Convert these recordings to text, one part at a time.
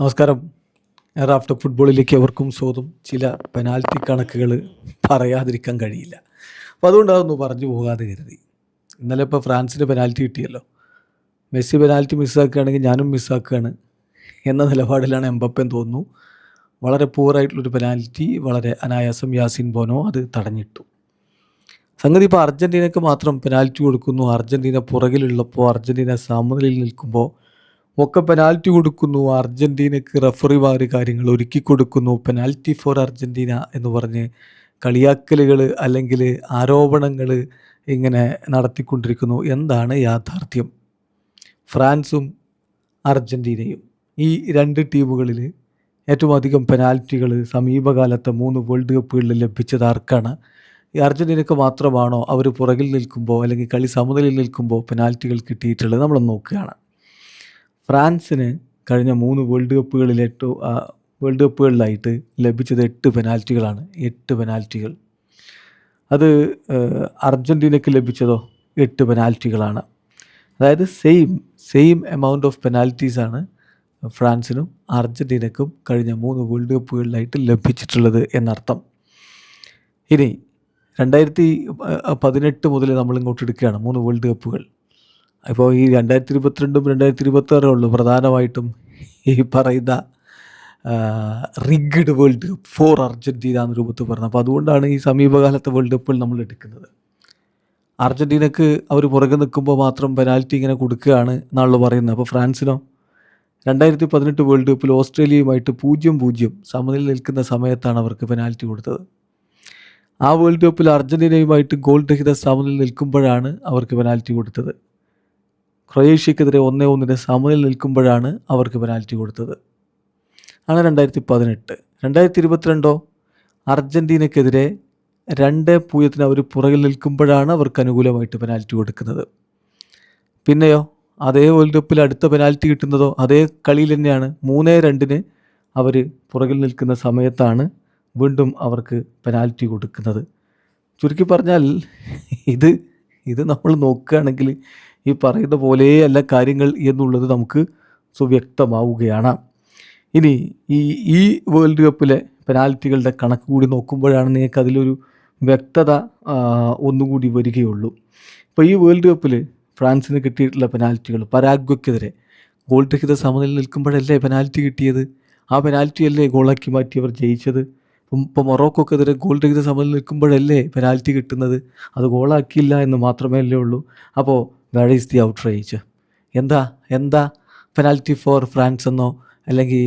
നമസ്കാരം. റാഫ്റ്റർ ഫുട്ബോളിലേക്ക് എവർക്കും സ്വാഗതം. ചില പെനാൽറ്റി കണക്കുകൾ പറയാതിരിക്കാൻ കഴിയില്ല. അപ്പോൾ അതുകൊണ്ട് അതൊന്ന് പറഞ്ഞു പോകാതെ കരുതി. ഇന്നലെ ഇപ്പോൾ ഫ്രാൻസിന് പെനാൽറ്റി കിട്ടിയല്ലോ. മെസ്സി പെനാൽറ്റി മിസ്സാക്കുകയാണെങ്കിൽ ഞാനും മിസ്സാക്കുകയാണ് എന്ന നിലപാടിലാണ് എംബപ്പെ എന്ന് തോന്നുന്നു. വളരെ പൂറായിട്ടുള്ളൊരു പെനാൽറ്റി വളരെ അനായാസം യാസിൻ ബോനോ അത് തടഞ്ഞിട്ടു. സംഗതി ഇപ്പോൾ അർജൻറ്റീനയ്ക്ക് മാത്രം പെനാൽറ്റി കൊടുക്കുന്നു. അർജൻറ്റീന പുറകിലുള്ളപ്പോൾ, അർജൻറ്റീന സമനിലയിൽ നിൽക്കുമ്പോൾ ഒക്കെ പെനാൽറ്റി കൊടുക്കുന്നു. അർജൻറ്റീനയ്ക്ക് റഫറിമാർ കാര്യങ്ങൾ ഒരുക്കി കൊടുക്കുന്നു. പെനാൽറ്റി ഫോർ അർജൻറ്റീന എന്ന് പറഞ്ഞ് കളിയാക്കലുകൾ അല്ലെങ്കിൽ ആരോപണങ്ങൾ ഇങ്ങനെ നടത്തിക്കൊണ്ടിരിക്കുന്നു. എന്താണ് യാഥാർത്ഥ്യം? ഫ്രാൻസും അർജൻറ്റീനയും ഈ രണ്ട് ടീമുകളിൽ ഏറ്റവും അധികം പെനാൽറ്റികൾ സമീപകാലത്തെ 3 വേൾഡ് കപ്പുകളിൽ ലഭിച്ചത് ആർക്കാണ്? ഈ അർജൻറ്റീനയ്ക്ക് മാത്രമാണോ അവർ പുറകിൽ നിൽക്കുമ്പോൾ അല്ലെങ്കിൽ കളി സമനിലയിൽ നിൽക്കുമ്പോൾ പെനാൽറ്റികൾ കിട്ടിയിട്ടുള്ളത്? നമ്മൾ നോക്കുകയാണ്. ഫ്രാൻസിന് കഴിഞ്ഞ 3 വേൾഡ് കപ്പുകളിലായിട്ട് ലഭിച്ചത് 8 പെനാൽറ്റികളാണ്. 8 പെനാൽറ്റികൾ. അത് അർജൻറ്റീനയ്ക്ക് ലഭിച്ചതോ 8 പെനാൽറ്റികളാണ്. അതായത് സെയിം എമൗണ്ട് ഓഫ് പെനാൽറ്റീസാണ് ഫ്രാൻസിനും അർജൻറ്റീനയ്ക്കും കഴിഞ്ഞ 3 വേൾഡ് കപ്പുകളിലായിട്ട് ലഭിച്ചിട്ടുള്ളത് എന്നർത്ഥം. ഇനി 2018 മുതൽ നമ്മളിങ്ങോട്ട് എടുക്കുകയാണ് 3 വേൾഡ് കപ്പുകൾ. അപ്പോൾ ഈ 2022 2026 ഉള്ളൂ പ്രധാനമായിട്ടും ഈ പറയുന്ന rigged world cup for Argentina എന്ന രൂപത്തിൽ പറഞ്ഞത്. അപ്പോൾ അതുകൊണ്ടാണ് ഈ സമീപകാലത്തെ വേൾഡ് കപ്പുകൾ നമ്മൾ എടുക്കുന്നത്. അർജൻറ്റീനക്ക് അവർ പുറകെ നിൽക്കുമ്പോൾ മാത്രം പെനാൽറ്റി ഇങ്ങനെ കൊടുക്കുകയാണ് എന്നാണല്ലോ പറയുന്നത്. അപ്പോൾ ഫ്രാൻസിനോ 2018 വേൾഡ് കപ്പിൽ ഓസ്ട്രേലിയയുമായിട്ട് 0-0 സമനിലയിൽ നിൽക്കുന്ന സമയത്താണ് അവർക്ക് പെനാൽറ്റി കൊടുത്തത്. ആ വേൾഡ് കപ്പിൽ അർജൻറ്റീനയുമായിട്ട് ഗോൾ രഹിത സമനിലയിൽ നിൽക്കുമ്പോഴാണ് അവർക്ക് പെനാൽറ്റി കൊടുത്തത്. ക്രൊയേഷ്യക്കെതിരെ 1-1 സമനിലയിൽ നിൽക്കുമ്പോഴാണ് അവർക്ക് പെനാൽറ്റി കൊടുത്തത്. ആണ് 2018. 2022 അർജൻറ്റീനക്കെതിരെ 2-0 അവർ പുറകിൽ നിൽക്കുമ്പോഴാണ് അവർക്ക് അനുകൂലമായിട്ട് പെനാൽറ്റി കൊടുക്കുന്നത്. പിന്നെയോ അതേ വേൾഡ് കപ്പിൽ അടുത്ത പെനാൽറ്റി കിട്ടുന്നതോ അതേ കളിയിൽ തന്നെയാണ്. 3-2 അവർ പുറകിൽ നിൽക്കുന്ന സമയത്താണ് വീണ്ടും അവർക്ക് പെനാൽറ്റി കൊടുക്കുന്നത്. ചുരുക്കി പറഞ്ഞാൽ ഇത് നമ്മൾ നോക്കുകയാണെങ്കിൽ ഈ പറയുന്ന പോലെയല്ല കാര്യങ്ങൾ എന്നുള്ളത് നമുക്ക് സുവ്യക്തമാവുകയാണ്. ഇനി ഈ വേൾഡ് കപ്പിലെ പെനാൽറ്റികളുടെ കണക്ക് കൂടി നോക്കുമ്പോഴാണ് നിങ്ങൾക്ക് അതിലൊരു വ്യക്തത ഒന്നുകൂടി വരികയുള്ളൂ. ഇപ്പോൾ ഈ വേൾഡ് കപ്പിൽ ഫ്രാൻസിന് കിട്ടിയിട്ടുള്ള പെനാൽറ്റികൾ, പരാഗ്വയ്ക്കെതിരെ ഗോൾ രഹിത സമനിലയിൽ നിൽക്കുമ്പോഴല്ലേ പെനാൽറ്റി കിട്ടിയത്. ആ പെനാൽറ്റിയല്ലേ ഗോളാക്കി മാറ്റി അവർ ജയിച്ചത്. ഇപ്പോൾ മൊറോക്കോക്കെതിരെ ഗോൾ രഹിത സമനിലയിൽ നിൽക്കുമ്പോഴല്ലേ പെനാൽറ്റി കിട്ടുന്നത്. അത് ഗോളാക്കിയില്ല എന്ന് മാത്രമേ അല്ലേ ഉള്ളൂ. അപ്പോൾ വേർ ഈസ് ദി ഔട്ട്റേജ്? എന്താ പെനാൽറ്റി ഫോർ ഫ്രാൻസ് എന്നോ അല്ലെങ്കിൽ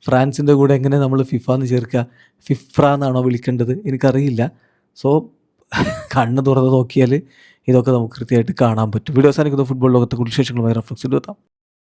ഫ്രാൻസിൻ്റെ കൂടെ എങ്ങനെ നമ്മൾ ഫിഫ എന്ന് ചേർക്കുക? ഫിഫ്ര എന്നാണോ വിളിക്കേണ്ടത്? എനിക്കറിയില്ല. സോ കണ്ണ് തുറന്ന് നോക്കിയാൽ ഇതൊക്കെ നമുക്ക് കൃത്യമായിട്ട് കാണാൻ പറ്റും. വീഡിയോ അവസാനിക്കുന്ന ഫുട്ബോൾ ലോകത്തെ കൂടുതൽ വിശേഷങ്ങളുമായി റഫ്ലക്സിൽ എത്താം.